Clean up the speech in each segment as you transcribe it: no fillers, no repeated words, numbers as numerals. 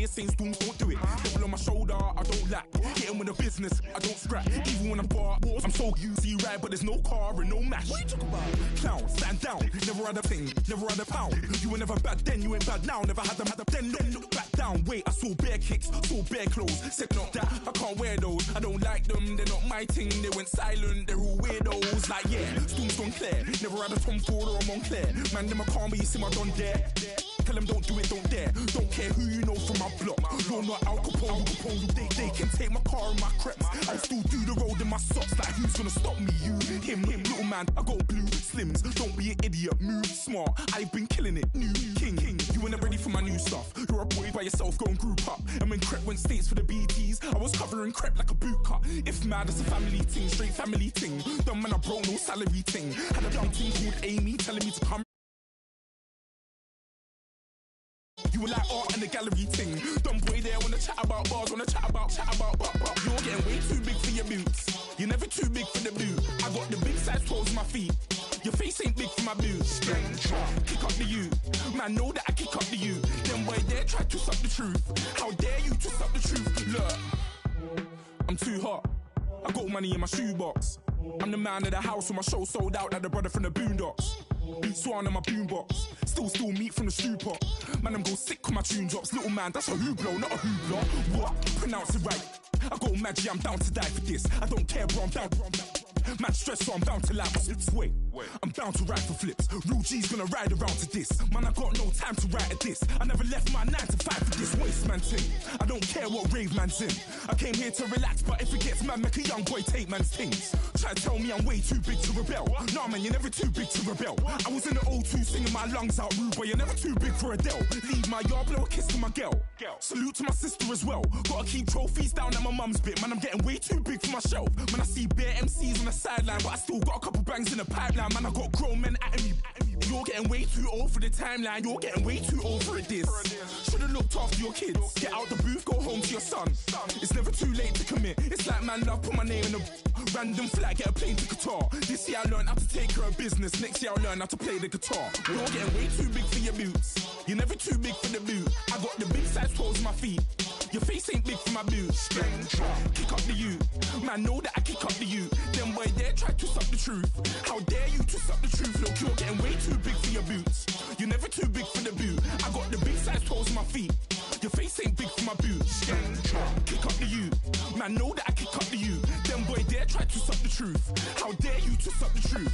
Saints don't do it. Double on my shoulder, I don't lack. Getting with the business, I don't scrap. Even when I'm bar, I'm so easy right, but there's no car and no match. What you talk about? Clown, stand down. Never had a thing, never had a pound. You were never bad then, you ain't bad now. Never had them, then look back down. Wait, I saw bare kicks, saw bare clothes. Said not that, I can't wear those. I don't like them, they're not my thing. They went silent, they're all weirdos. Like yeah, Storm's gone clear. Never had a Tom Ford or a Montclair. Man, them I can't, but you see my done there. Tell them don't do it, don't dare. Don't care who you know from my block. You're not Al Capone, they can take my car and my creps. I still do the road in my socks. Like who's gonna stop me? You, him, little man. I got blue slims. Don't be an idiot, move smart. I've been killing it, new king. You ain't ready for my new stuff. You're a boy by yourself, go and group up. And when Crep went states for the BTs, I was covering Crep like a boot cut. If mad, it's a family thing, straight family thing. Dumb man, I broke no salary thing. Had a young thing called Amy telling me to come. You were like art and the gallery thing. Dumb boy there wanna chat about bars, wanna chat about. You're getting way too big for your boots. You're never too big for the boot. I got the big size toes on my feet. Your face ain't big for my boots. Kick up the you. Man, know that I kick up the you. Them boy there try to suck the truth. How dare you to suck the truth? Look, I'm too hot. I got money in my shoebox. I'm the man of the house when my show sold out like the brother from the Boondocks. Beat Swan in my boombox. Still meat from the stew pot. Man, I'm go sick when my tune drops. Little man, that's a hooplo, not a hoopla. What? Pronounce it right. I got magic, I'm down to die for this. I don't care, bro, I'm down. Man stressed, so I'm bound to laugh. Wait, I'm bound to ride for flips. Real G's gonna ride around to this. Man, I got no time to write at this. I never left my 9 to 5 for this waste man thing. I don't care what rave man's in. I came here to relax, but if it gets mad, make a young boy take man's things. Try to tell me I'm way too big to rebel. Nah man, you're never too big to rebel. I was in the O2 singing my lungs out rude, but you're never too big for Adele. Leave my yard, blow a kiss to my girl. Salute to my sister as well. Gotta keep trophies down at my mum's bit. Man, I'm getting way too big for my shelf. Man, I see bare MCs on the sideline, but I still got a couple bangs in the pipeline. Man, I got grown men at me. You're getting way too old for the timeline. You're getting way too old for a diss. Should've looked after your kids. Get out the booth, go home to your son. It's never too late to commit. It's like man love, put my name in a random flag, get a plane to Qatar. This year I learned how to take care of business. Next year I'll learn how to play the guitar. You're getting way too big for your boots. You're never too big for the boot. I got the big size toes on my feet. Your face ain't big for my boots. Kick up the you. Man, know that I kick up the you. Them boy there try to suck the truth. How dare you to suck the truth? Look, you're getting way too big for your boots. You're never too big for the boot. I got the big size toes on my feet. Your face ain't big for my boots. Kick up the you. Man, know that I kick up the you. Them boy there try to suck the truth. How dare you to suck the truth?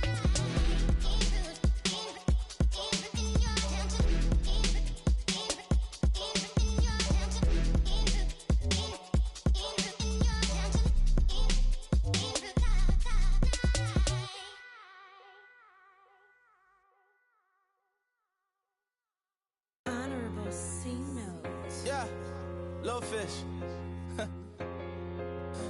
Little fish.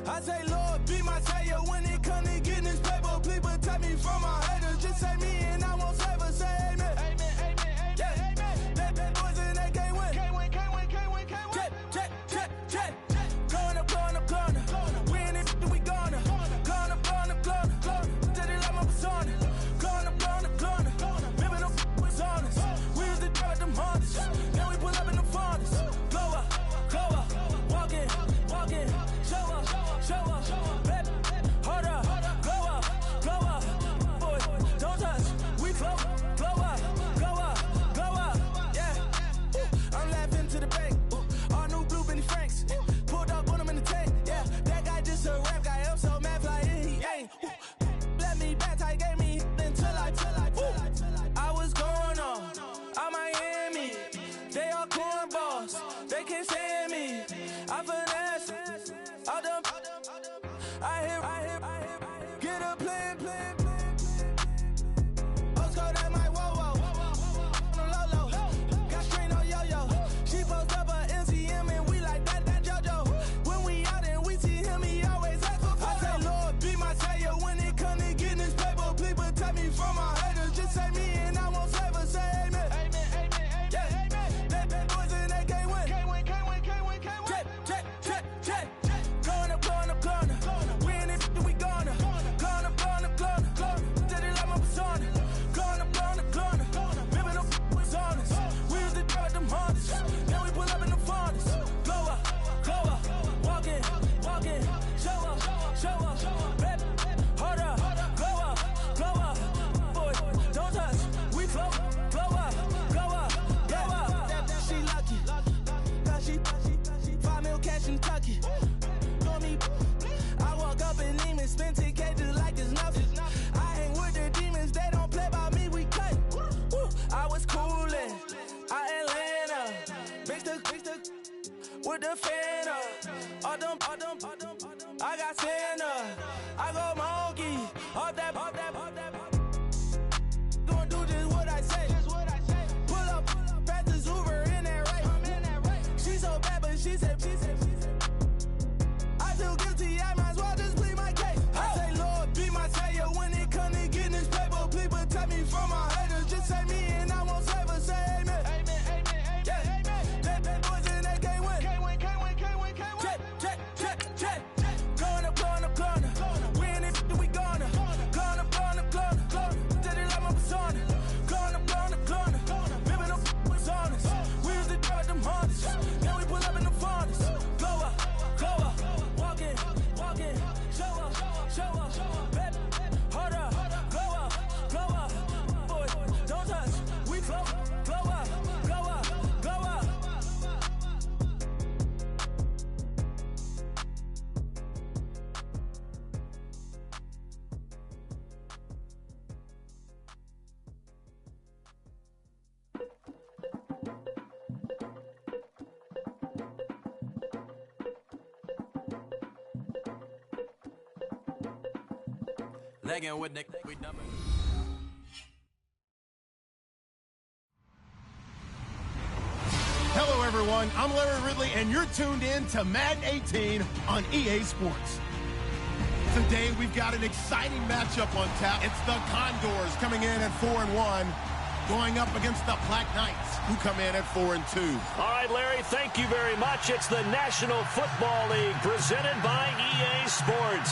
I say, Lord, be my savior when it come to getting this paper. Please protect me from my haters. Just say me and I want flavor. Say amen. Amen, amen, amen, yeah. Amen. That boys and they can't win. Can't win, can't win, can't win, can't win. Check. Corner. We in it, we gonna. Corner. Tell they like my persona. Corner. Remember them was honest. We used to drive them hardest. Now we pull up in the farthest. Glow up. Walking, show up, baby, hold up, glow up, boy, don't touch, with the fan up. All them, I got Santa. I go monkey. All that. Gonna do just what I say. Pull up, practice Uber in that race. She so bad, but she said. I feel guilty, I might as well just plead my case. I say, Lord, be my savior when it come to getting this paper. Please protect me from my haters. Just say me and I won't save her. Say amen. Yeah. That boys in that can't win. Check. Going up. We in it, we gonna. Going up. Did it like my persona. Going up. Living up was honest. We used to drive them Hondas. Now we pull up in the furnace. Go up. Walking. Show up. Baby, hold up. Go up. Boys, don't touch. We glow up. Legging with Nick. We done it. Hello, everyone. I'm Larry Ridley, and you're tuned in to Madden 18 on EA Sports. Today, we've got an exciting matchup on tap. It's the Condors coming in at 4-1, going up against the Black Knights, who come in at 4-2. All right, Larry, thank you very much. It's the National Football League presented by EA Sports.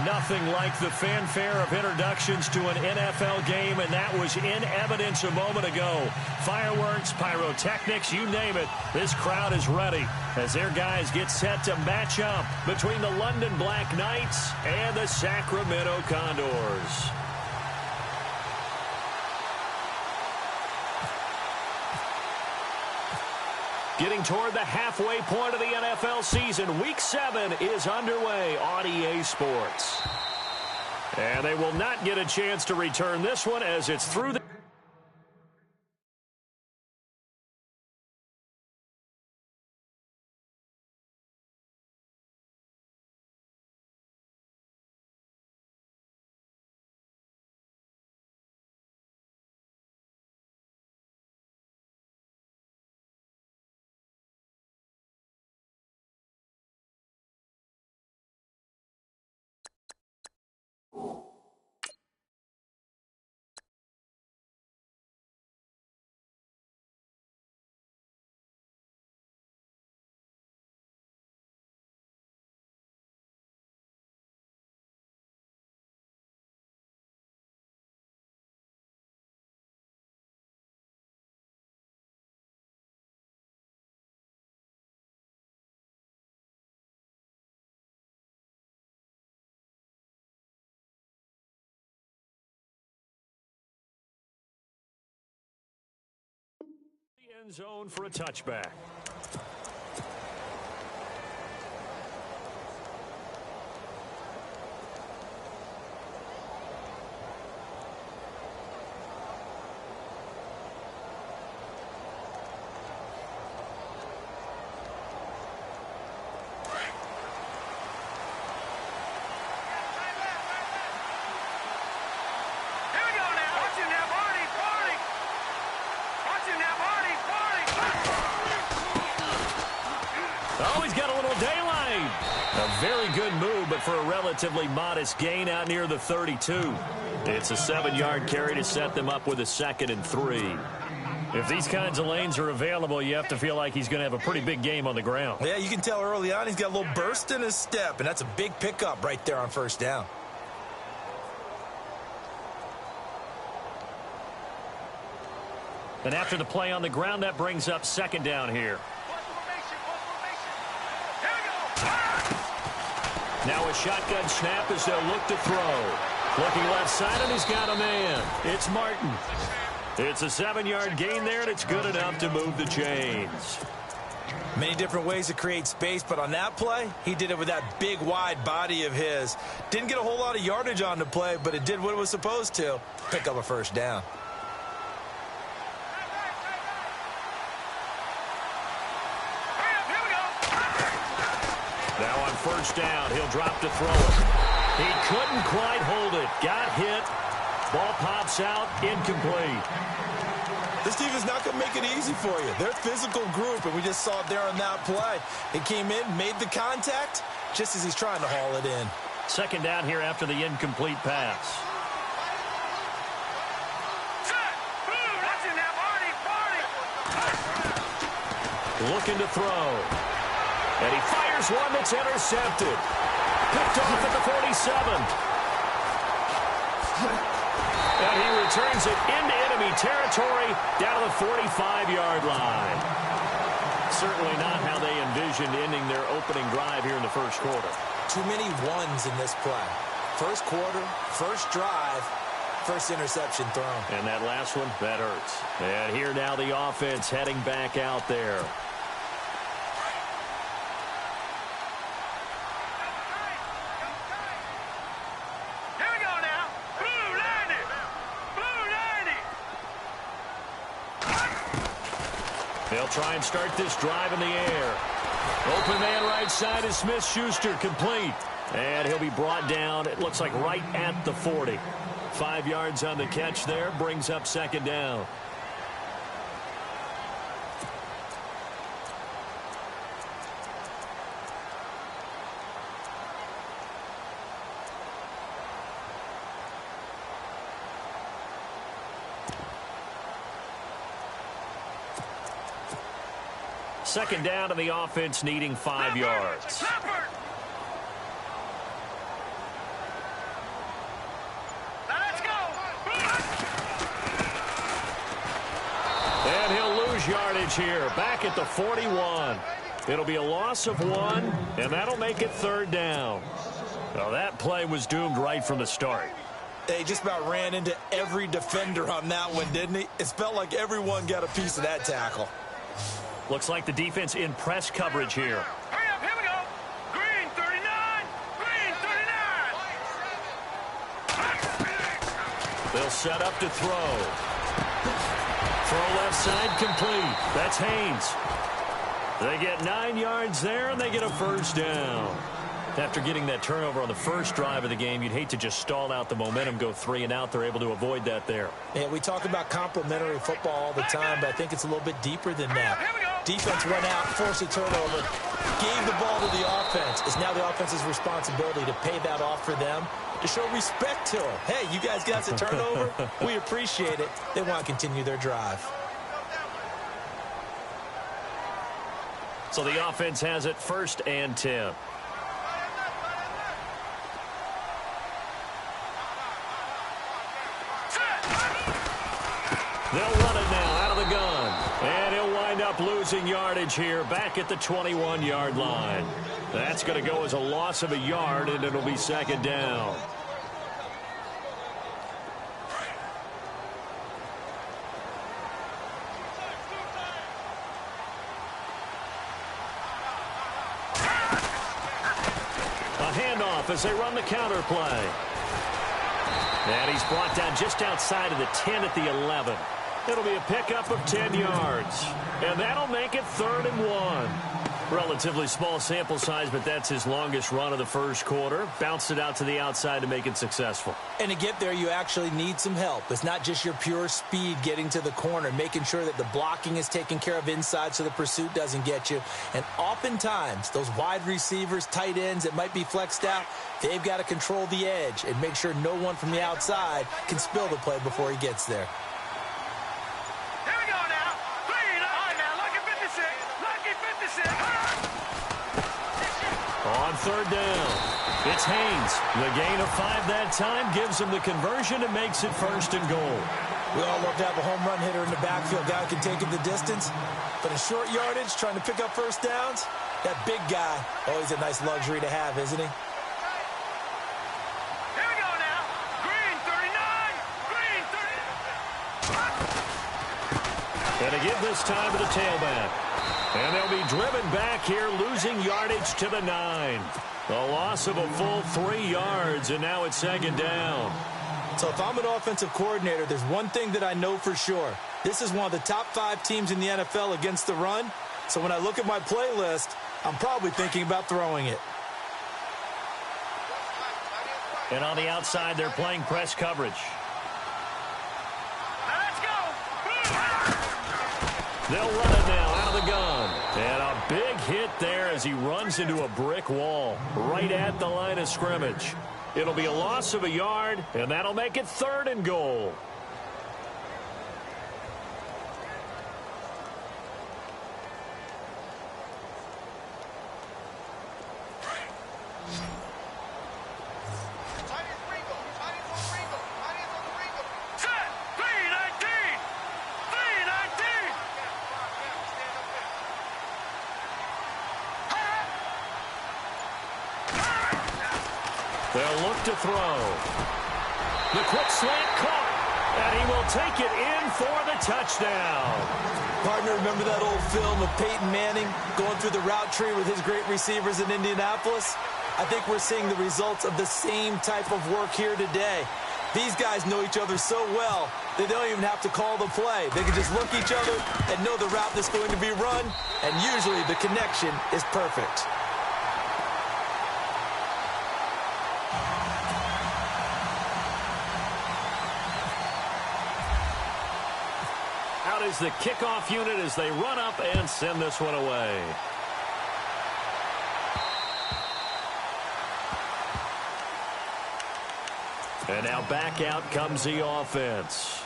Nothing like the fanfare of introductions to an NFL game, and that was in evidence a moment ago. Fireworks, pyrotechnics, you name it. This crowd is ready as their guys get set to match up between the London Black Knights and the Sacramento Condors. Getting toward the halfway point of the NFL season, Week 7 is underway on EA Sports. And they will not get a chance to return this one as it's through the... end zone for a touchback. Oh, he's got a little daylight. A very good move, but for a relatively modest gain out near the 32. It's a 7-yard carry to set them up with a 2nd and 3. If these kinds of lanes are available, you have to feel like he's going to have a pretty big game on the ground. Yeah, you can tell early on he's got a little burst in his step, and that's a big pickup right there on first down. And after the play on the ground, that brings up 2nd down here. Now a shotgun snap as they'll look to throw. Looking left side, and he's got a man. It's Martin. It's a 7-yard gain there, and it's good enough to move the chains. Many different ways to create space, but on that play, he did it with that big, wide body of his. Didn't get a whole lot of yardage on the play, but it did what it was supposed to. Pick up a first down. Now on first down, he'll drop to throw it. He couldn't quite hold it. Got hit. Ball pops out, incomplete. This team is not going to make it easy for you. They're a physical group, and we just saw it there on that play. He came in, made the contact, just as he's trying to haul it in. Second down here after the incomplete pass. Looking to throw. And he fires one that's intercepted. Picked off at the 47. And he returns it into enemy territory down to the 45-yard line. Certainly not how they envisioned ending their opening drive here in the first quarter. Too many ones in this play. First quarter, first drive, first interception thrown. And that last one, that hurts. And here now the offense heading back out there. They'll try and start this drive in the air. Open man right side is Smith-Schuster, complete. And he'll be brought down, it looks like right at the 40. 5 yards on the catch there, brings up second down. Second down to the offense needing 5 yards. And he'll lose yardage here, back at the 41. It'll be a loss of 1, and that'll make it third down. Well, that play was doomed right from the start. They just about ran into every defender on that one, didn't he? It felt like everyone got a piece of that tackle. Looks like the defense in press coverage here. Hurry up, here we go. Green 39. Green 39. They'll set up to throw. Throw left side complete. That's Haynes. They get 9 yards there, and they get a first down. After getting that turnover on the first drive of the game, you'd hate to just stall out the momentum, go 3 and out. They're able to avoid that there. Yeah, we talk about complementary football all the time, but I think it's a little bit deeper than that. Defense run out, force a turnover, gave the ball to the offense. It's now the offense's responsibility to pay that off for them, to show respect to them. Hey, you guys got a turnover? We appreciate it. They want to continue their drive. So the offense has it 1st and 10. They'll run it now out of the gun. And he'll wind up losing yardage here back at the 21-yard line. That's going to go as a loss of a yard, and it'll be second down. A handoff as they run the counter play. And he's brought down just outside of the 10 at the 11. It'll be a pickup of 10 yards. And that'll make it 3rd and 1. Relatively small sample size, but that's his longest run of the first quarter. Bounced it out to the outside to make it successful. And to get there, you actually need some help. It's not just your pure speed getting to the corner, making sure that the blocking is taken care of inside so the pursuit doesn't get you. And oftentimes, those wide receivers, tight ends that might be flexed out, they've got to control the edge and make sure no one from the outside can spill the play before he gets there. Here we go now. Green. All right, now, lucky 56. Lucky 56. On 3rd down, it's Haynes. The gain of 5 that time gives him the conversion and makes it 1st and goal. We all love to have a home run hitter in the backfield. Guy who can take it the distance. But in short yardage, trying to pick up first downs, that big guy, always a nice luxury to have, isn't he? Here we go now. Green 39. Green 39. And to give this time to the tailback. And they'll be driven back here, losing yardage to the 9. A loss of a full 3 yards, and now it's 2nd down. So if I'm an offensive coordinator, there's one thing that I know for sure. This is one of the top 5 teams in the NFL against the run. So when I look at my playlist, I'm probably thinking about throwing it. And on the outside, they're playing press coverage. Let's go. They'll run it now out of the gun. And a big hit there as he runs into a brick wall right at the line of scrimmage. It'll be a loss of a yard, and that'll make it 3rd and goal. They'll look to throw. The quick slant caught, and he will take it in for the touchdown. Partner, remember that old film of Peyton Manning going through the route tree with his great receivers in Indianapolis? I think we're seeing the results of the same type of work here today. These guys know each other so well, they don't even have to call the play. They can just look at each other and know the route that's going to be run, and usually the connection is perfect. Out is the kickoff unit as they run up and send this one away. And now back out comes the offense.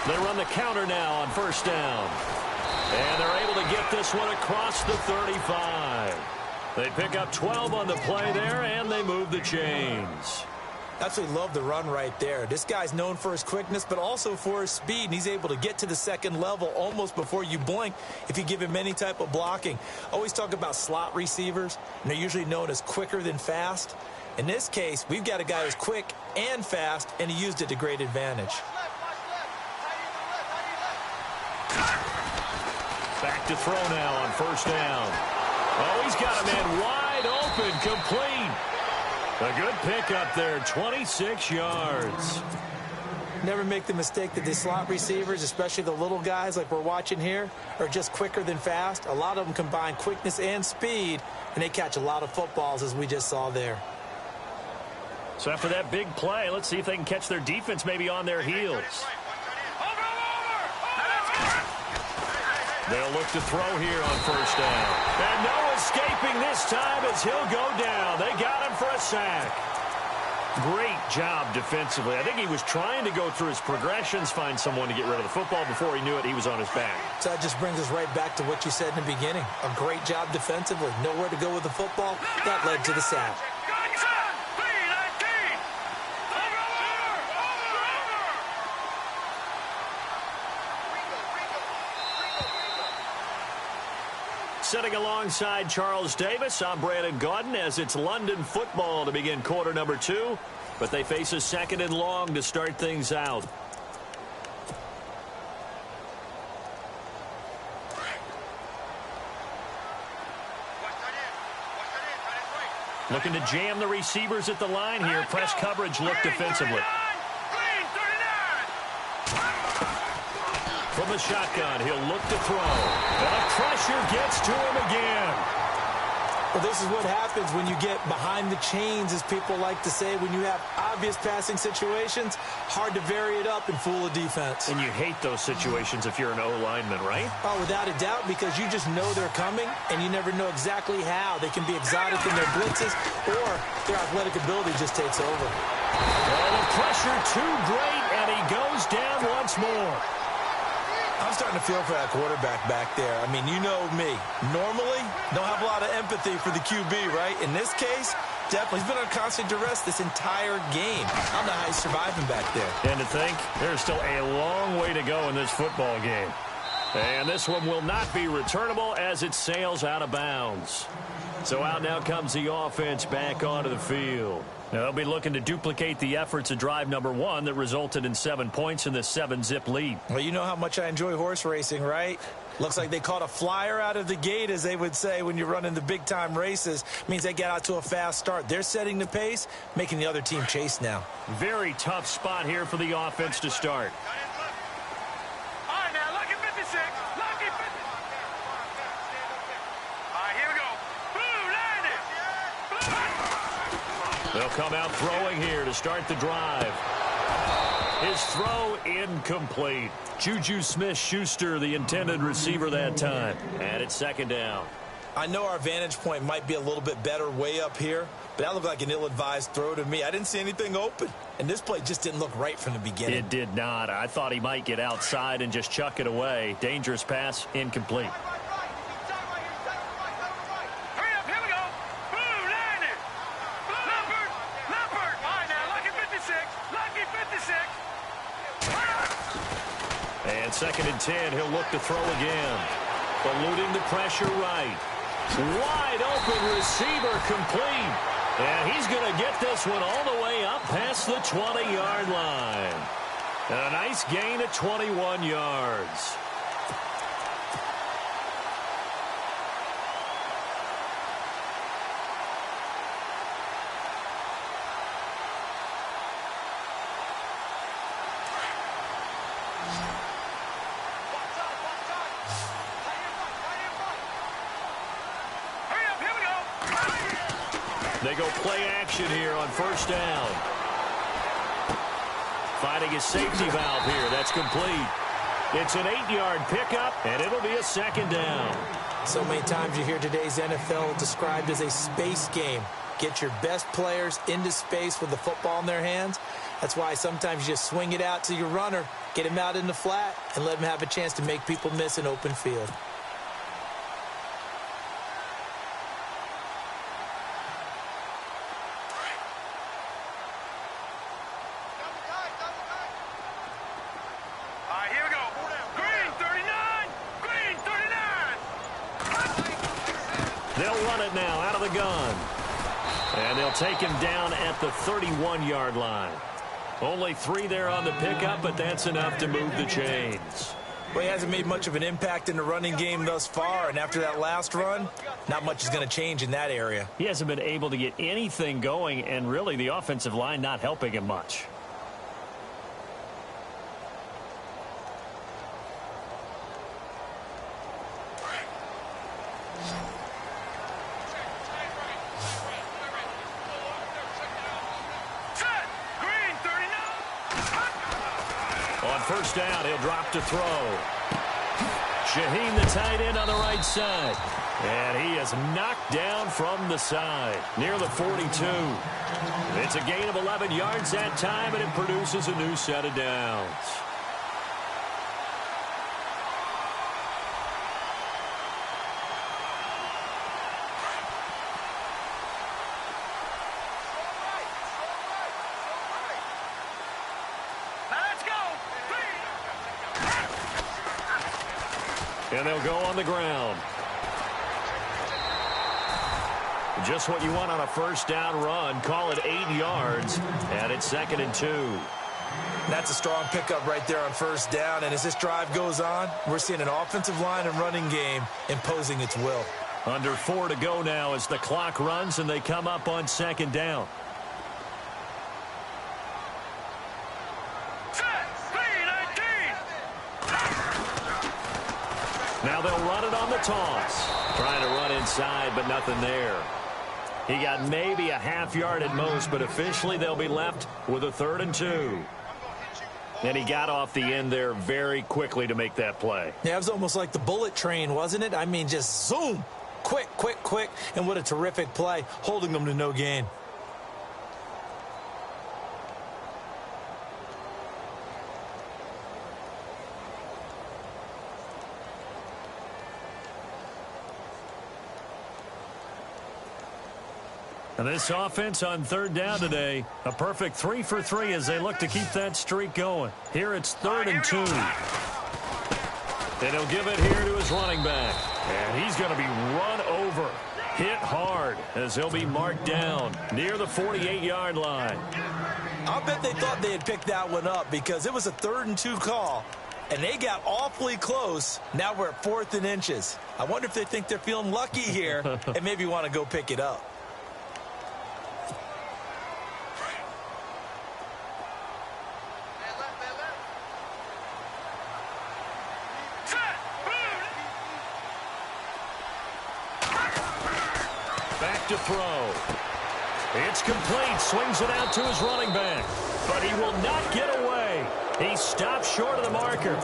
They run the counter now on 1st down. And they're able to get this one across the 35. They pick up 12 on the play there, and they move the chains. Absolutely love the run right there. This guy's known for his quickness, but also for his speed, and he's able to get to the 2nd level almost before you blink if you give him any type of blocking. Always talk about slot receivers, and they're usually known as quicker than fast. In this case, we've got a guy who's quick and fast, and he used it to great advantage. Back to throw now on 1st down. Oh, he's got a man wide open, complete. A good pickup there, 26 yards. Never make the mistake that the slot receivers, especially the little guys like we're watching here, are just quicker than fast. A lot of them combine quickness and speed, and they catch a lot of footballs, as we just saw there. So after that big play, let's see if they can catch their defense maybe on their heels. They'll look to throw here on 1st down. And no escaping this time as he'll go down. They got him for a sack. Great job defensively. I think he was trying to go through his progressions, find someone to get rid of the football. Before he knew it, he was on his back. So that just brings us right back to what you said in the beginning. A great job defensively. Nowhere to go with the football. That led to the sack. Sitting alongside Charles Davis, I'm Brandon Gaudin as it's London football to begin quarter number 2. But they face a 2nd and long to start things out. Looking to jam the receivers at the line here. Press coverage look defensively. From the shotgun, he'll look to throw. And the pressure gets to him again. Well, this is what happens when you get behind the chains, as people like to say. When you have obvious passing situations, hard to vary it up and fool a defense. And you hate those situations if you're an O-lineman, right? Oh, without a doubt, because you just know they're coming, and you never know exactly how. They can be exotic in their blitzes, or their athletic ability just takes over. Well, the pressure too great, and he goes down once more. I'm starting to feel for that quarterback back there. I mean, you know me. Normally, don't have a lot of empathy for the QB, right? In this case, definitely. He's been on constant duress this entire game. I don't know how he's surviving back there. And to think, there's still a long way to go in this football game. And this one will not be returnable as it sails out of bounds. So out now comes the offense back onto the field. Now they'll be looking to duplicate the efforts of drive number 1 that resulted in 7 points in the 7-zip lead. Well, you know how much I enjoy horse racing, right? Looks like they caught a flyer out of the gate, as they would say when you're running the big-time races. Means they get out to a fast start. They're setting the pace, making the other team chase now. Very tough spot here for the offense to start. All right, now, lucky 56. Lucky 50. All right, here we go. Blue, land it. They'll come out throwing here to start the drive. His throw incomplete. Juju Smith-Schuster, the intended receiver that time. And it's 2nd down. I know our vantage point might be a little bit better way up here, but that looked like an ill-advised throw to me. I didn't see anything open, and this play just didn't look right from the beginning. It did not. I thought he might get outside and just chuck it away. Dangerous pass, incomplete. Hurry up, here we go. Blue, land it. Leopard. All right, now, lucky 56. Lucky 56. And 2nd and 10, he'll look to throw again. Eluding the pressure right. Wide open receiver complete. And he's going to get this one all the way up past the 20-yard line. And a nice gain of 21 yards. They go play action here on 1st down. Finding a safety valve here. That's complete. It's an 8-yard pickup, and it'll be a 2nd down. So many times you hear today's NFL described as a space game. Get your best players into space with the football in their hands. That's why sometimes you just swing it out to your runner, get him out in the flat, and let him have a chance to make people miss an open field. They'll run it now out of the gun. And they'll take him down at the 31-yard line. Only 3 there on the pickup, but that's enough to move the chains. Well, he hasn't made much of an impact in the running game thus far, and after that last run, not much is going to change in that area. He hasn't been able to get anything going, and really the offensive line not helping him much. On 1st down, he'll drop to throw. Shaheen, the tight end on the right side. And he is knocked down from the side, near the 42. It's a gain of 11 yards that time, and it produces a new set of downs. And they'll go on the ground. Just what you want on a 1st down run. Call it 8 yards. And it's 2nd and 2. That's a strong pickup right there on 1st down. And as this drive goes on, we're seeing an offensive line and running game imposing its will. Under 4 to go now as the clock runs and they come up on 2nd down. Now they'll run it on the toss. Trying to run inside, but nothing there. He got maybe a half yard at most, but officially they'll be left with a 3rd and 2. And he got off the end there very quickly to make that play. Yeah, it was almost like the bullet train, wasn't it? I mean, just zoom. Quick, quick, quick. And what a terrific play, holding them to no gain. And this offense on 3rd down today, a perfect 3 for 3 as they look to keep that streak going. Here it's 3rd and 2. And he'll give it here to his running back. And he's going to be run over. Hit hard as he'll be marked down near the 48-yard line. I'll bet they thought they had picked that one up because it was a 3rd and 2 call, and they got awfully close. Now we're at 4th and inches. I wonder if they think they're feeling lucky here and maybe want to go pick it up. Back to throw. It's complete. Swings it out to his running back. But he will not get away. He stops short of the marker.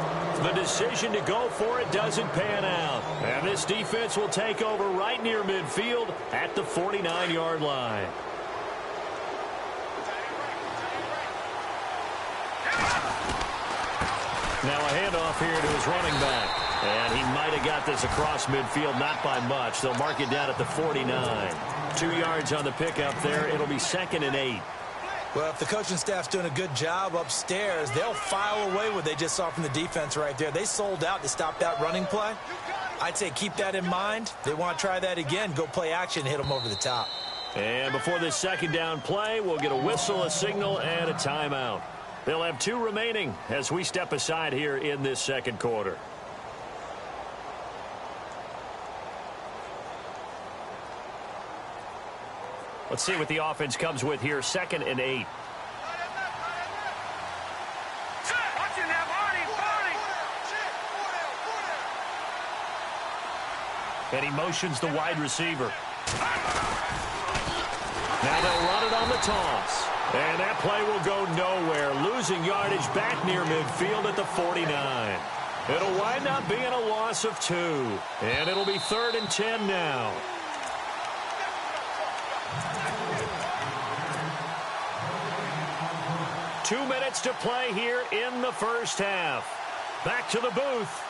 The decision to go for it doesn't pan out. And this defense will take over right near midfield at the 49-yard line. Now a handoff here to his running back. And he might have got this across midfield, not by much. They'll mark it down at the 49. 2 yards on the pickup there. It'll be 2nd and 8. Well, if the coaching staff's doing a good job upstairs, they'll file away what they just saw from the defense right there. They sold out to stop that running play. I'd say keep that in mind. They want to try that again. Go play action, hit them over the top. And before this 2nd down play, we'll get a whistle, a signal, and a timeout. They'll have 2 remaining as we step aside here in this 2nd quarter. Let's see what the offense comes with here. 2nd and 8. And he motions the wide receiver. Now they'll run it on the toss. And that play will go nowhere. Losing yardage back near midfield at the 49. It'll wind up being a loss of 2. And it'll be 3rd and 10 now. Two minutes to play here in the first half. Back to the booth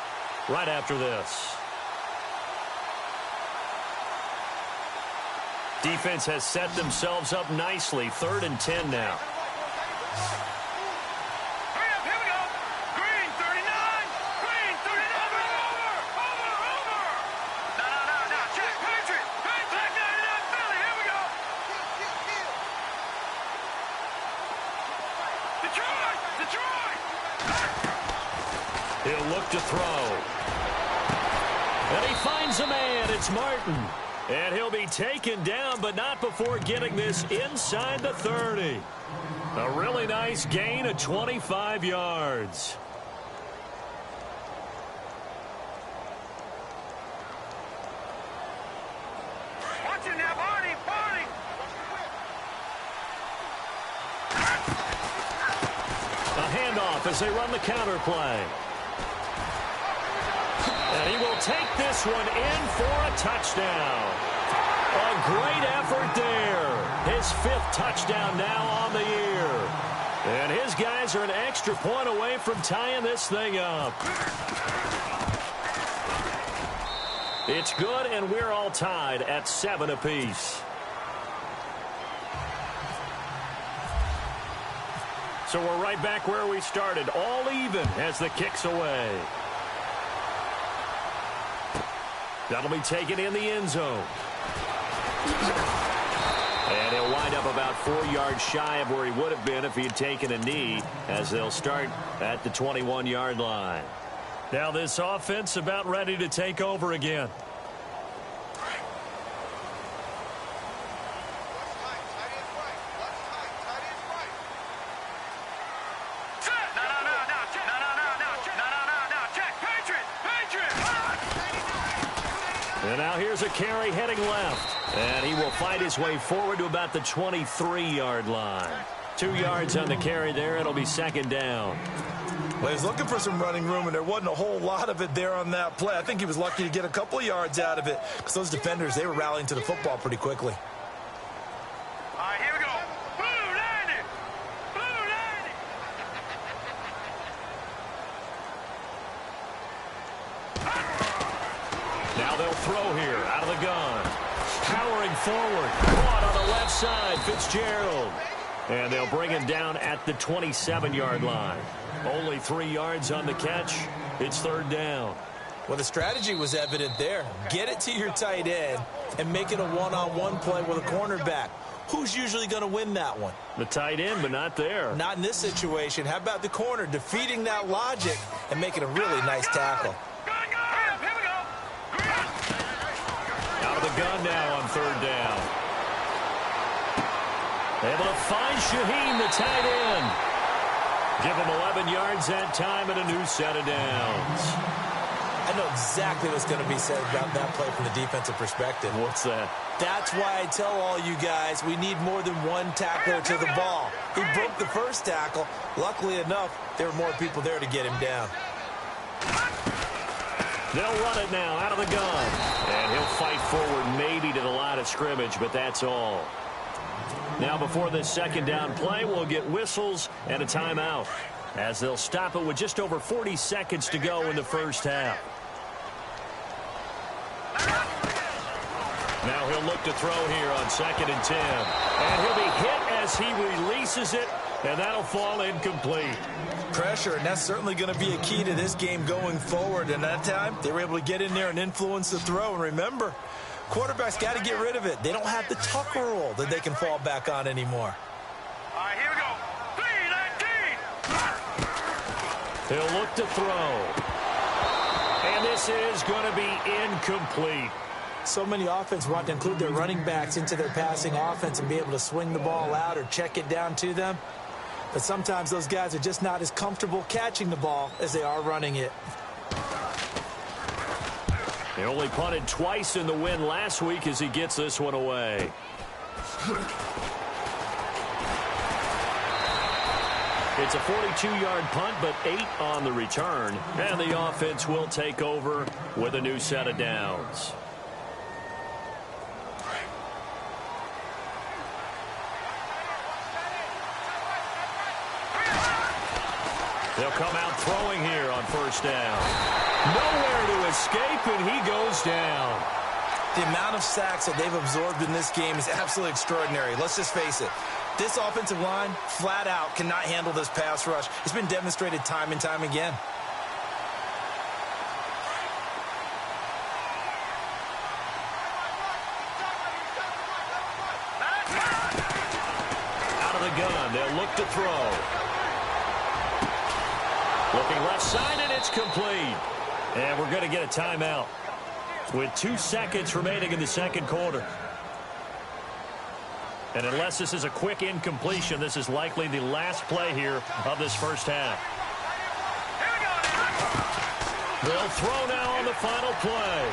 right after this. Defense has set themselves up nicely. 3rd and 10 now. He'll look to throw. And he finds a man. It's Martin. And he'll be taken down, but not before getting this inside the 30. A really nice gain of 25 yards. Watch him now, Barney, Barney. A handoff as they run the counter play. And he will take this one in for a touchdown. A great effort there. His 5th touchdown now on the year. And his guys are an extra point away from tying this thing up. It's good, and we're all tied at 7 apiece. So we're right back where we started, all even as the kick's away. That'll be taken in the end zone. And he'll wind up about 4 yards shy of where he would have been if he had taken a knee, as they'll start at the 21-yard line. Now this offense about ready to take over again. And now here's a carry heading left. And he will fight his way forward to about the 23-yard line. 2 yards on the carry there. It'll be 2nd down. Well, he was looking for some running room, and there wasn't a whole lot of it there on that play. I think he was lucky to get a couple of yards out of it because those defenders, they were rallying to the football pretty quickly. All right, here we go. Blue 90. Blue 90. Now they'll throw here out of the gun. Powering forward. Caught on the left side. Fitzgerald. And they'll bring him down at the 27-yard line. Only 3 yards on the catch. It's 3rd down. Well, the strategy was evident there. Get it to your tight end and make it a one-on-one play with a cornerback. Who's usually going to win that one? The tight end, but not there. Not in this situation. How about the corner defeating that logic and making a really nice tackle? Out of the gun now on third down. Able to find Shaheen, the tight end. Give him 11 yards that time and a new set of downs. I know exactly what's going to be said about that play from the defensive perspective. What's that? That's why I tell all you guys we need more than one tackler to the ball. He broke the first tackle. Luckily enough, there were more people there to get him down. They'll run it now out of the gun. And he'll fight forward maybe to the line of scrimmage, but that's all. Now before this second down play, we'll get whistles and a timeout, as they'll stop it with just over 40 seconds to go in the first half. Now he'll look to throw here on 2nd and 10. And he'll be hit as he releases it, and that'll fall incomplete. Pressure, and that's certainly going to be a key to this game going forward. And that time, they were able to get in there and influence the throw. And remember, quarterbacks got to get rid of it. They don't have the tuck rule that they can fall back on anymore. All right, here we go. 3-19. He'll look to throw. And this is going to be incomplete. So many offenses want to include their running backs into their passing offense and be able to swing the ball out or check it down to them. But sometimes those guys are just not as comfortable catching the ball as they are running it. He only punted twice in the win last week as he gets this one away. It's a 42-yard punt, but 8 on the return. And the offense will take over with a new set of downs. They'll come out throwing here on first down. Nowhere to escape, and he goes down. The amount of sacks that they've absorbed in this game is absolutely extraordinary. Let's just face it. This offensive line, flat out, cannot handle this pass rush. It's been demonstrated time and time again. Out of the gun, they'll look to throw. Looking left side, and it's complete. And we're going to get a timeout with 2 seconds remaining in the second quarter. And unless this is a quick incompletion, this is likely the last play here of this first half. They'll throw now on the final play.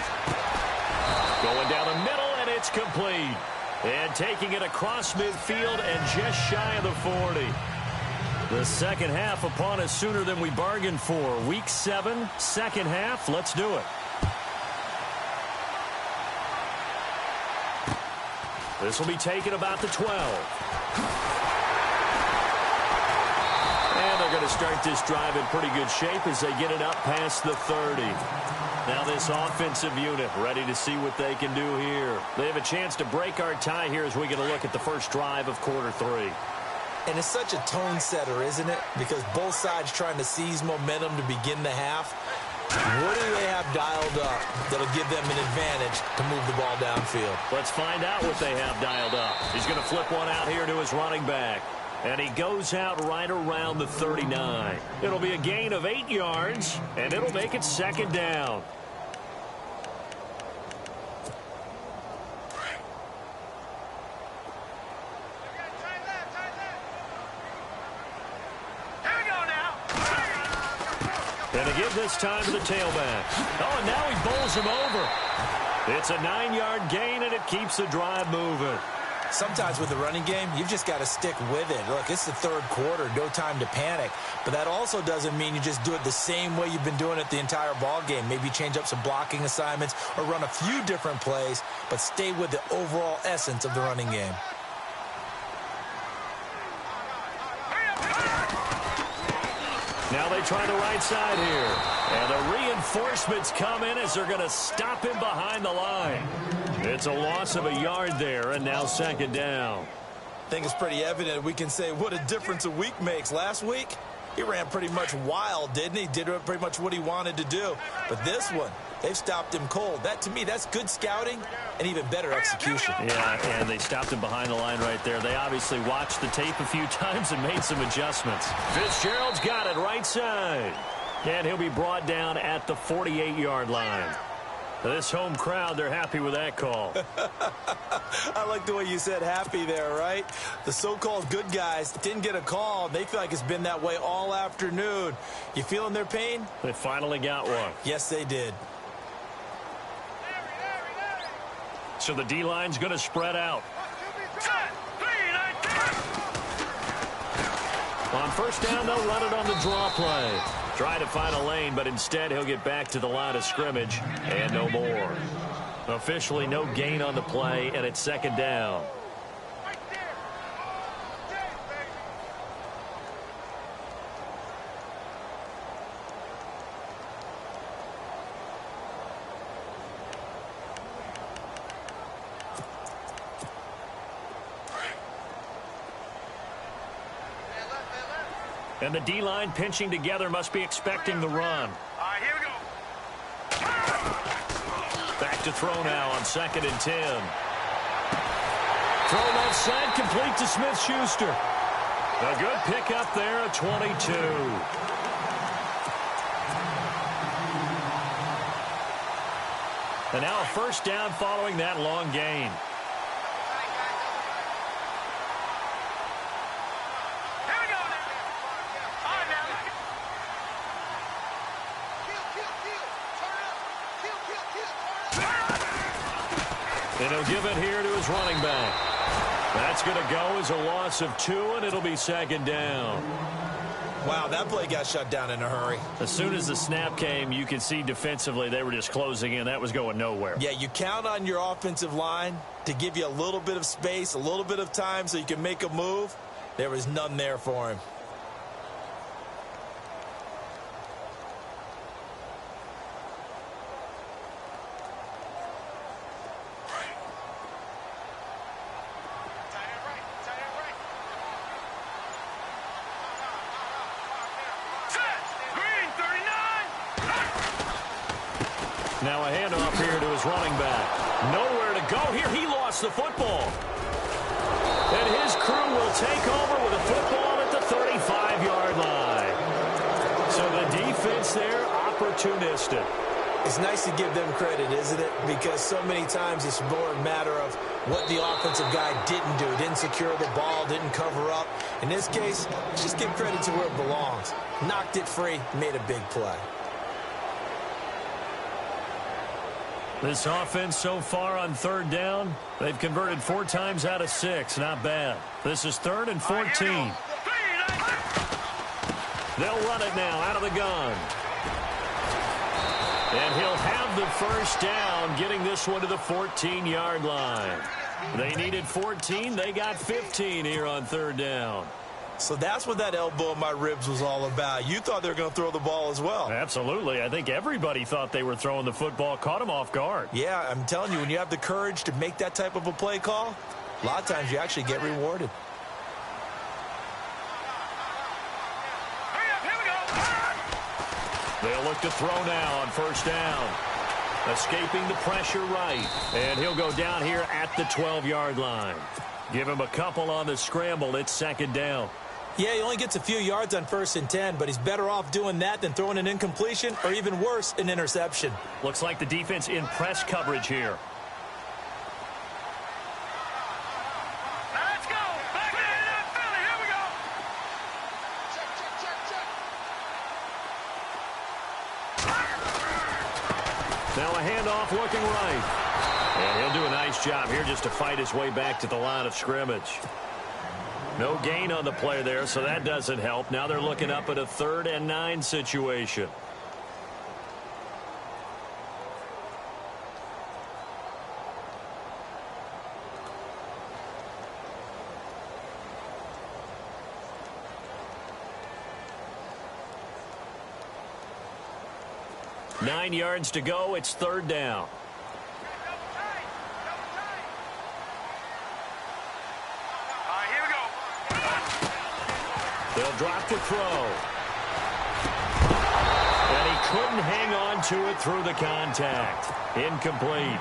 Going down the middle, and it's complete. And taking it across midfield and just shy of the 40. The second half upon us sooner than we bargained for. Week 7, second half. Let's do it. This will be taken about the 12. And they're going to start this drive in pretty good shape as they get it up past the 30. Now this offensive unit ready to see what they can do here. They have a chance to break our tie here as we get a look at the first drive of quarter 3. And it's such a tone setter, isn't it? Because both sides trying to seize momentum to begin the half. What do they have dialed up that'll give them an advantage to move the ball downfield? Let's find out what they have dialed up. He's going to flip one out here to his running back. And he goes out right around the 39. It'll be a gain of 8 yards, and it'll make it second down. And to give this time to the tailback. Oh, and now he bowls him over. It's a 9-yard gain, and it keeps the drive moving. Sometimes with the running game, you've just got to stick with it. Look, it's the third quarter, no time to panic. But that also doesn't mean you just do it the same way you've been doing it the entire ball game. Maybe change up some blocking assignments or run a few different plays, but stay with the overall essence of the running game. Now they try the right side here. And the reinforcements come in as they're going to stop him behind the line. It's a loss of a yard there, and now second down. I think it's pretty evident we can say what a difference a week makes. Last week, he ran pretty much wild, didn't he? Did pretty much what he wanted to do. But this one, they've stopped him cold. That, to me, that's good scouting and even better execution. Yeah, and they stopped him behind the line right there. They obviously watched the tape a few times and made some adjustments. Fitzgerald's got it right side. And he'll be brought down at the 48-yard line. This home crowd, they're happy with that call. I like the way you said happy there, right? The so-called good guys didn't get a call. They feel like it's been that way all afternoon. You feeling their pain? They finally got one. Yes, they did. So the D-line's going to spread out. On first down, they'll run it on the draw play. Try to find a lane, but instead he'll get back to the line of scrimmage and no more. Officially no gain on the play, and it's second down. And the D-line pinching together must be expecting the run. All right, here we go. Back to throw now on 2nd and 10. Throw left side, complete to Smith-Schuster. A good pickup there at 22. And now a first down following that long gain. And he'll give it here to his running back. That's going to go as a loss of 2, and it'll be second down. Wow, that play got shut down in a hurry. As soon as the snap came, you could see defensively they were just closing in. That was going nowhere. Yeah, you count on your offensive line to give you a little bit of space, a little bit of time so you can make a move. There was none there for him. Now a handoff here to his running back. Nowhere to go here. He lost the football. And his crew will take over with a football at the 35-yard line. So the defense there, opportunistic. It's nice to give them credit, isn't it? Because so many times it's more a matter of what the offensive guy didn't do. Didn't secure the ball, didn't cover up. In this case, just give credit to where it belongs. Knocked it free, made a big play. This offense so far on 3rd down, they've converted 4 times out of 6. Not bad. This is 3rd and 14. They'll run it now out of the gun. And he'll have the first down, getting this one to the 14-yard line. They needed 14. They got 15 here on 3rd down. So that's what that elbow in my ribs was all about. You thought they were going to throw the ball as well. Absolutely. I think everybody thought they were throwing the football, caught him off guard. Yeah, I'm telling you, when you have the courage to make that type of a play call, a lot of times you actually get rewarded. They'll look to throw now on first down. Escaping the pressure right. And he'll go down here at the 12-yard line. Give him a couple on the scramble. It's second down. Yeah, he only gets a few yards on 1st and 10, but he's better off doing that than throwing an incompletion or even worse, an interception. Looks like the defense in press coverage here. Now let's go. Back in that Philly. Here we go. Check. Now a handoff looking right. And he'll do a nice job here just to fight his way back to the line of scrimmage. No gain on the play there, so that doesn't help. Now they're looking up at a 3rd and 9 situation. Nine yards to go. It's 3rd down. They'll drop the throw. And he couldn't hang on to it through the contact. Incomplete.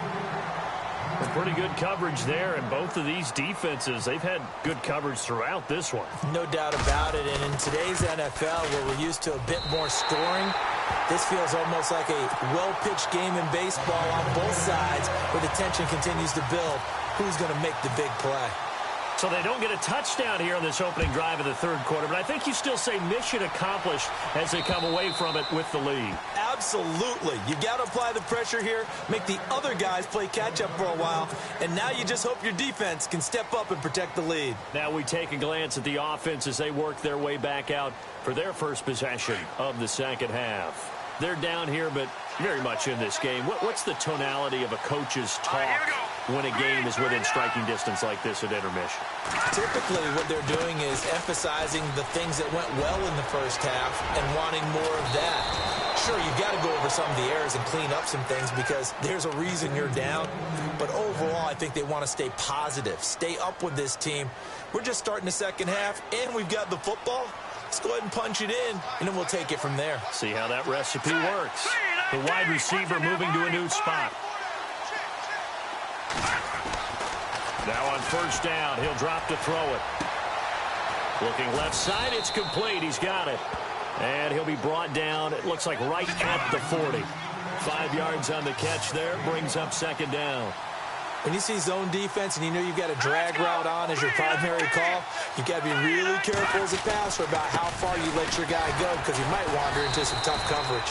Pretty good coverage there, and both of these defenses, they've had good coverage throughout this one. No doubt about it, and in today's NFL, where we're used to a bit more scoring, this feels almost like a well-pitched game in baseball on both sides, where the tension continues to build. Who's going to make the big play? So they don't get a touchdown here on this opening drive of the third quarter, but I think you still say mission accomplished as they come away from it with the lead. Absolutely. You got to apply the pressure here, make the other guys play catch-up for a while, and now you just hope your defense can step up and protect the lead. Now we take a glance at the offense as they work their way back out for their first possession of the second half. They're down here, but very much in this game. What's the tonality of a coach's talk when a game is within striking distance like this at intermission? Typically, what they're doing is emphasizing the things that went well in the first half and wanting more of that. Sure, you've got to go over some of the errors and clean up some things because there's a reason you're down. But overall, I think they want to stay positive, stay up with this team. We're just starting the second half, and we've got the football. Let's go ahead and punch it in, and then we'll take it from there. See how that recipe works. The wide receiver moving to a new spot. Now on first down, he'll drop to throw it. Looking left side, it's complete. He's got it. And he'll be brought down, it looks like right at the 40. 5 yards on the catch there, brings up second down. When you see zone defense and you know you've got a drag route on as your primary call, you've got to be really careful as a passer about how far you let your guy go because you might wander into some tough coverage.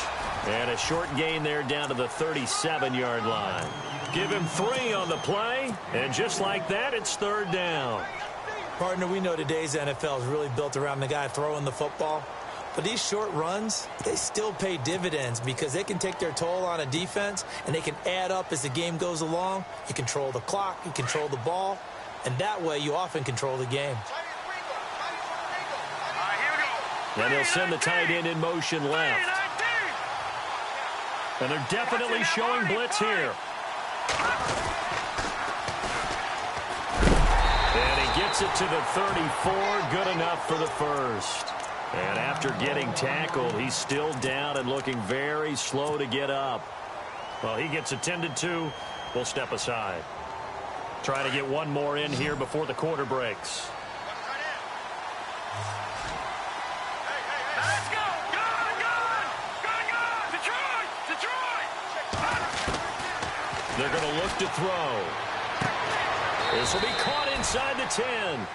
And a short gain there down to the 37-yard line. Give him 3 on the play, and just like that, it's third down. Partner, we know today's NFL is really built around the guy throwing the football. But these short runs, they still pay dividends because they can take their toll on a defense and they can add up as the game goes along. You control the clock, you control the ball, and that way you often control the game. And he'll send the tight end in motion left. And they're definitely showing blitz here. And he gets it to the 34, good enough for the first. And after getting tackled, he's still down and looking very slow to get up. Well, he gets attended to. We'll step aside. Trying to get one more in here before the quarter breaks. Let's go! Detroit! They're going to look to throw. This will be caught inside the 10.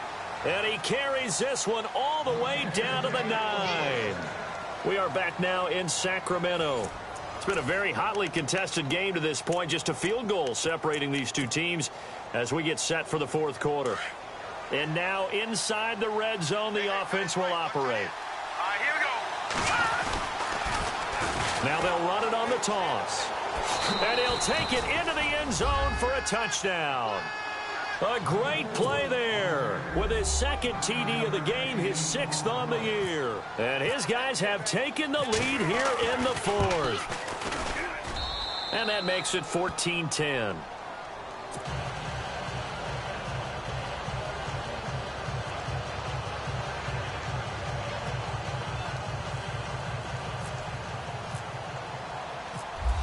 And he carries this one all the way down to the 9. We are back now in Sacramento. It's been a very hotly contested game to this point. Just a field goal separating these two teams as we get set for the fourth quarter. And now inside the red zone, the offense will operate. Here we go. Now they'll run it on the toss. And he'll take it into the end zone for a touchdown. A great play there with his second TD of the game, his 6th on the year. And his guys have taken the lead here in the fourth. And that makes it 14-10.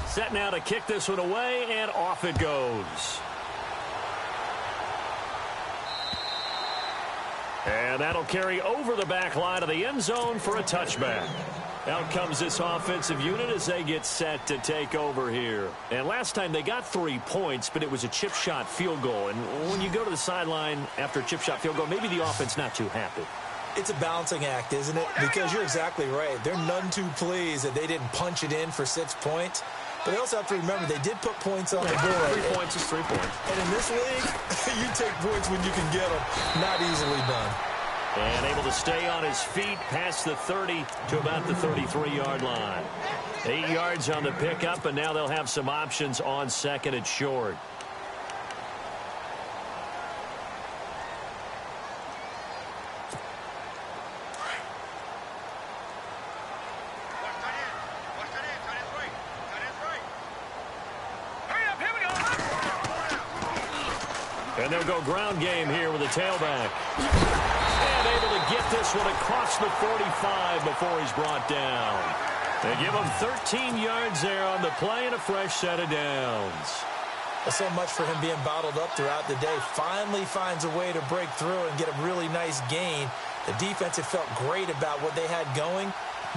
Set now to kick this one away, and off it goes. And that'll carry over the back line of the end zone for a touchback. Out comes this offensive unit as they get set to take over here. And last time they got 3 points, but it was a chip shot field goal. And when you go to the sideline after a chip shot field goal, maybe the offense not too happy. It's a balancing act, isn't it? Because you're exactly right. They're none too pleased that they didn't punch it in for 6 points. But they also have to remember they did put points on the board. 3 points is 3 points. And in this league, you take points when you can get them. Not easily done. And able to stay on his feet past the 30 to about the 33-yard line. 8 yards on the pickup, and now they'll have some options on second and short. And they'll go ground game here with a tailback. And able to get this one across the 45 before he's brought down. They give him 13 yards there on the play and a fresh set of downs. So much for him being bottled up throughout the day. Finally finds a way to break through and get a really nice gain. The defense had felt great about what they had going.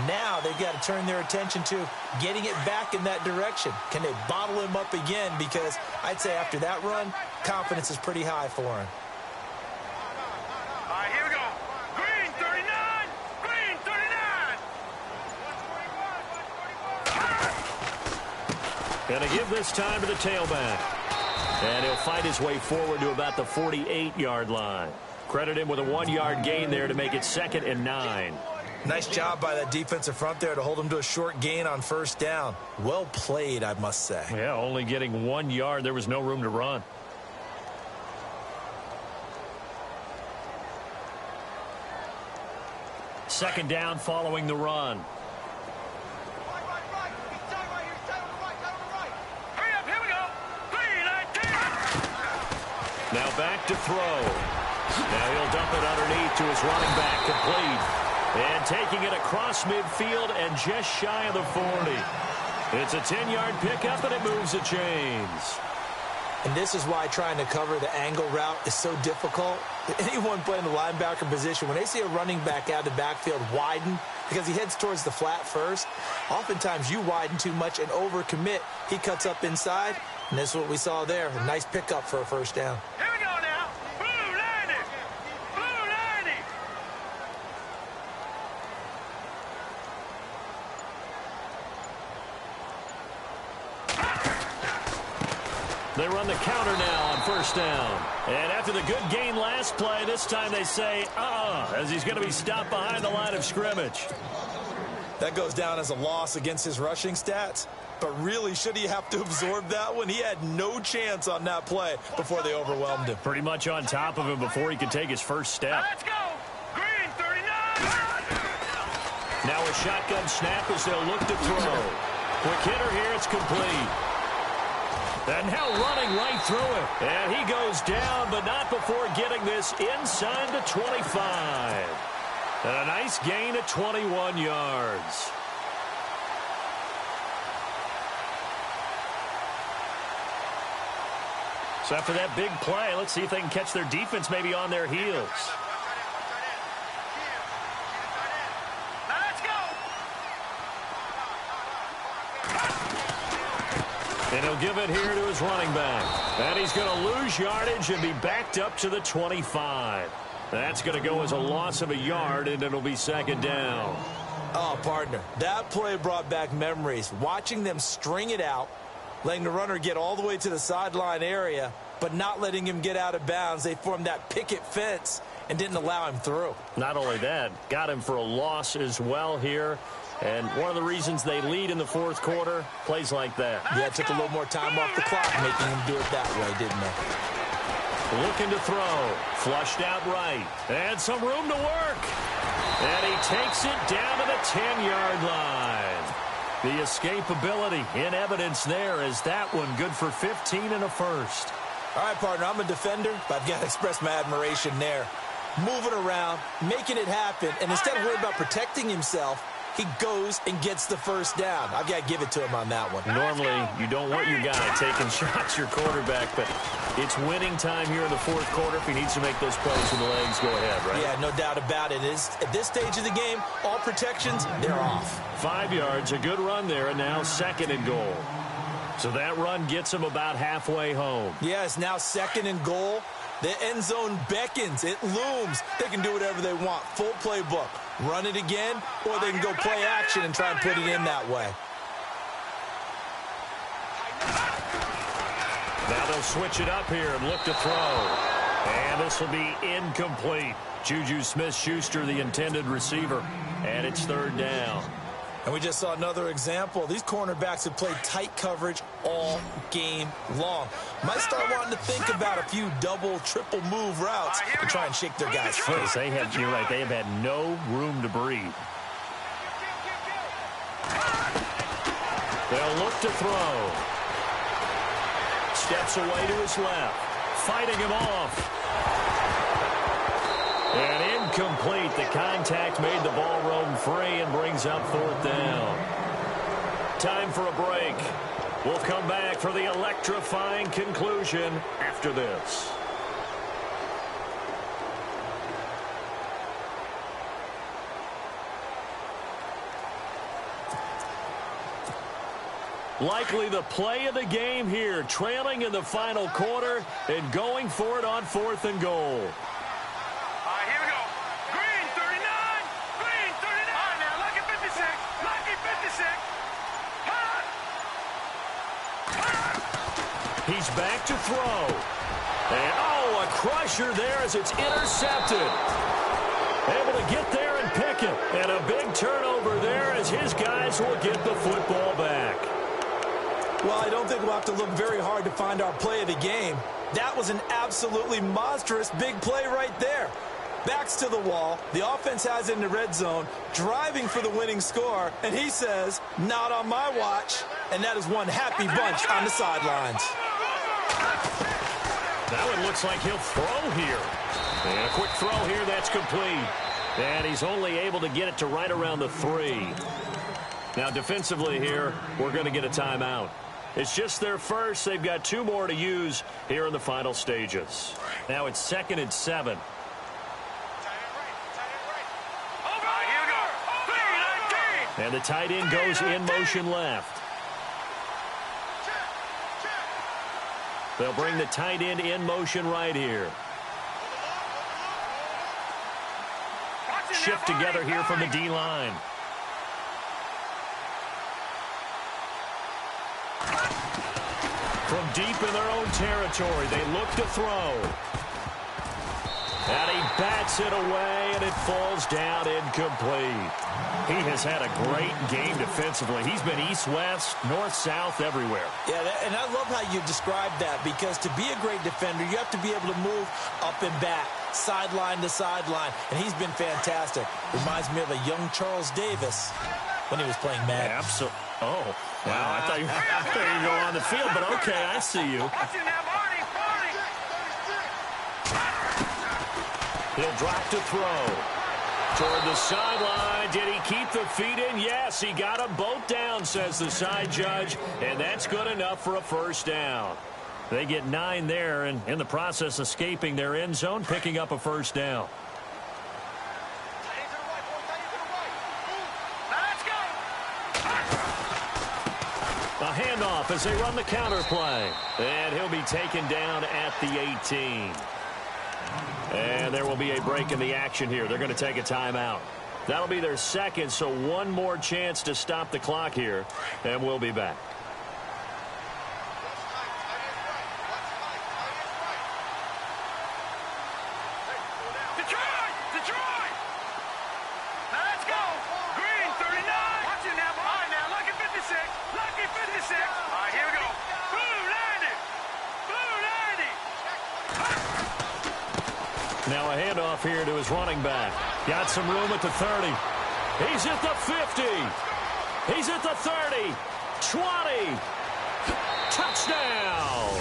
Now they've got to turn their attention to getting it back in that direction. Can they bottle him up again? Because I'd say after that run, confidence is pretty high for him. All right, here we go. Green 39. Green 39. Gonna give this time to the tailback. And he'll fight his way forward to about the 48-yard line. Credit him with a 1-yard gain there to make it 2nd and 9. Nice job by that defensive front there to hold him to a short gain on first down. Well played, I must say. Yeah, only getting 1 yard. There was no room to run. Second down following the run. Now back to throw. Now he'll dump it underneath to his running back, complete. And taking it across midfield and just shy of the 40. It's a 10-yard pickup, and it moves the chains. And this is why trying to cover the angle route is so difficult. Anyone playing the linebacker position, when they see a running back out of the backfield widen because he heads towards the flat first, oftentimes you widen too much and overcommit. He cuts up inside, and this is what we saw there. A nice pickup for a first down. Here we go now. Blue 90. Blue 90. They run the counter now on first down. And after the good gain last play, this time they say, as he's going to be stopped behind the line of scrimmage. That goes down as a loss against his rushing stats. But really, should he have to absorb that one? He had no chance on that play before they overwhelmed him. Pretty much on top of him before he could take his first step. Let's go. Green 39. Now a shotgun snap as they'll look to throw. Quick hitter here, it's complete. And now running right through it. And he goes down, but not before getting this inside the 25. And a nice gain of 21 yards. So after that big play, let's see if they can catch their defense maybe on their heels. Let's go. And he'll give it here to his running back. And he's going to lose yardage and be backed up to the 25. That's going to go as a loss of a yard, and it'll be second down. Oh, partner, that play brought back memories. Watching them string it out, letting the runner get all the way to the sideline area, but not letting him get out of bounds. They formed that picket fence and didn't allow him through. Not only that, got him for a loss as well here. And one of the reasons they lead in the fourth quarter, plays like that. Yeah, it took a little more time off the clock, making him do it that way, didn't they? Looking to throw. Flushed out right. And some room to work. And he takes it down to the 10-yard line. The escapability in evidence there as that one good for 15 and a first. All right, partner, I'm a defender, but I've got to express my admiration there. Moving around, making it happen, and instead of worrying about protecting himself, he goes and gets the first down. I've got to give it to him on that one. Normally, you don't want your guy taking shots, your quarterback, but it's winning time here in the fourth quarter. If he needs to make those plays with the legs, go ahead, right? Yeah, no doubt about it. At this stage of the game, all protections, they're off. 5 yards, a good run there, and now second and goal. So that run gets him about halfway home. Yeah, it's now second and goal. The end zone beckons. It looms. They can do whatever they want. Full playbook. Run it again, or they can go play action and try and put it in that way. Now they'll switch it up here and look to throw. And this will be incomplete. Juju Smith-Schuster, the intended receiver. And it's third down. And we just saw another example. These cornerbacks have played tight coverage all game long. Might start wanting to think about a few double, triple move routes to try and shake their guys free. They have, you're right, they have had no room to breathe. They'll look to throw. Steps away to his left. Fighting him off. And incomplete. The contact made the ball roam free and brings up 4th down. Time for a break. We'll come back for the electrifying conclusion after this. Likely the play of the game here, trailing in the final quarter and going for it on 4th and goal. All right, here we go. Green, 39. Green, 39. All right, now, Lucky 56. Lucky 56. He's back to throw. And, oh, a crusher there as it's intercepted. Able to get there and pick it. And a big turnover there as his guys will get the football back. Well, I don't think we'll have to look very hard to find our play of the game. That was an absolutely monstrous big play right there. Backs to the wall. The offense has it in the red zone, driving for the winning score. And he says, not on my watch. And that is one happy bunch on the sidelines. That one looks like he'll throw here. And a quick throw here, that's complete. And he's only able to get it to right around the 3. Now, defensively here, we're going to get a timeout. It's just their first. They've got 2 more to use here in the final stages. Now it's 2nd and 7. And the tight end goes in motion left. They'll bring the tight end in motion right here. Shift together here from the D-line. From deep in their own territory, they look to throw. And he bats it away, and it falls down incomplete. He has had a great game defensively. He's been east-west, north-south, everywhere. Yeah, and I love how you described that, because to be a great defender, you have to be able to move up and back, sideline to sideline, and he's been fantastic. Reminds me of a young Charles Davis when he was playing Madden. Absolutely. Oh, wow. I thought you were going on the field, but okay, I see you. He'll drop to throw. Toward the sideline. Did he keep the feet in? Yes, he got them both down, says the side judge, and that's good enough for a 1st down. They get 9 there, and in the process escaping their end zone, picking up a 1st down. A handoff as they run the counter play. And he'll be taken down at the 18. And there will be a break in the action here. They're going to take a timeout. That'll be their 2nd, so 1 more chance to stop the clock here. And we'll be back. Now a handoff here to his running back. Got some room at the 30. He's at the 50. He's at the 30. 20. Touchdown.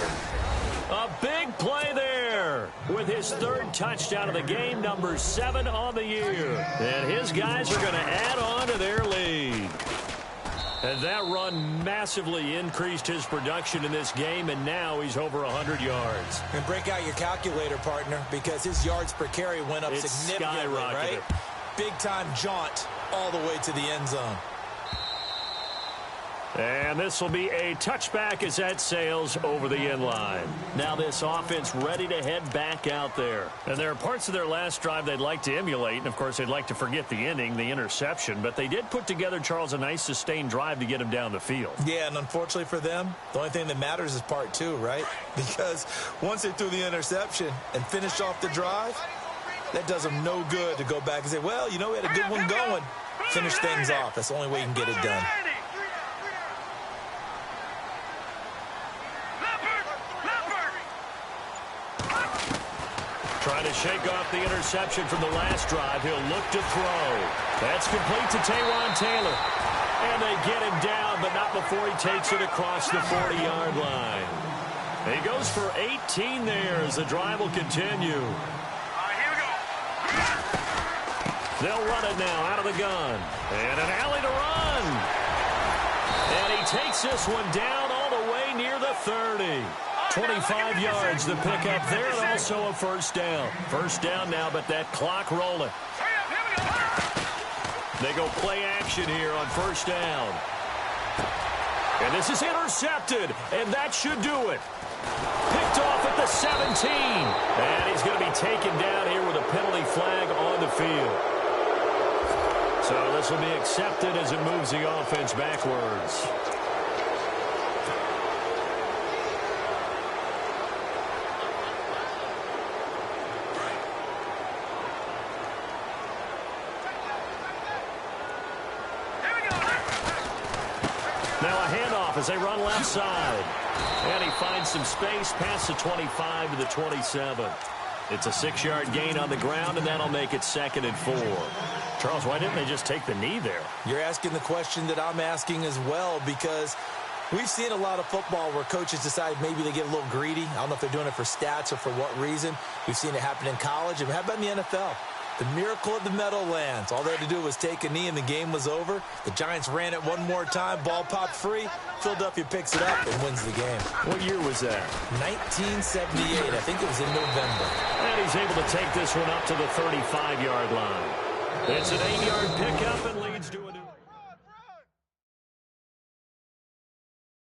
A big play there with his 3rd touchdown of the game, number 7 on the year. And his guys are going to add on to their lead. And that run massively increased his production in this game, and now he's over 100 yards. And break out your calculator, partner, because his yards per carry went up significantly, right? Big-time jaunt all the way to the end zone. And this will be a touchback as that sails over the end line. Now this offense ready to head back out there. And there are parts of their last drive they'd like to emulate. And, of course, they'd like to forget the ending, the interception. But they did put together, Charles, a nice sustained drive to get him down the field. Yeah, and unfortunately for them, the only thing that matters is part 2, right? Because once they threw the interception and finished off the drive, that does them no good to go back and say, well, you know, we had a good one going. Finish things off. That's the only way you can get it done. Trying to shake off the interception from the last drive. He'll look to throw. That's complete to Taywan Taylor. And they get him down, but not before he takes it across the 40-yard line. He goes for 18 there as the drive will continue. All right, here we go. They'll run it now out of the gun. And an alley to run. And he takes this one down all the way near the 30. 25 yards the pickup there, and also a first down. First down now, but that clock rolling. They go play action here on first down. And this is intercepted, and that should do it. Picked off at the 17. And he's going to be taken down here with a penalty flag on the field. So this will be accepted as it moves the offense backwards. Now a handoff as they run left side. And he finds some space past the 25 to the 27. It's a 6-yard gain on the ground, and that'll make it 2nd and 4. Charles, why didn't they just take the knee there? You're asking the question that I'm asking as well, because we've seen a lot of football where coaches decide maybe they get a little greedy. I don't know if they're doing it for stats or for what reason. We've seen it happen in college. And how about in the NFL? The miracle of the Meadowlands. All they had to do was take a knee and the game was over. The Giants ran it one more time. Ball popped free. Philadelphia picks it up and wins the game. What year was that? 1978. I think it was in November. And he's able to take this one up to the 35-yard line. It's an 8-yard pickup and leads to a new...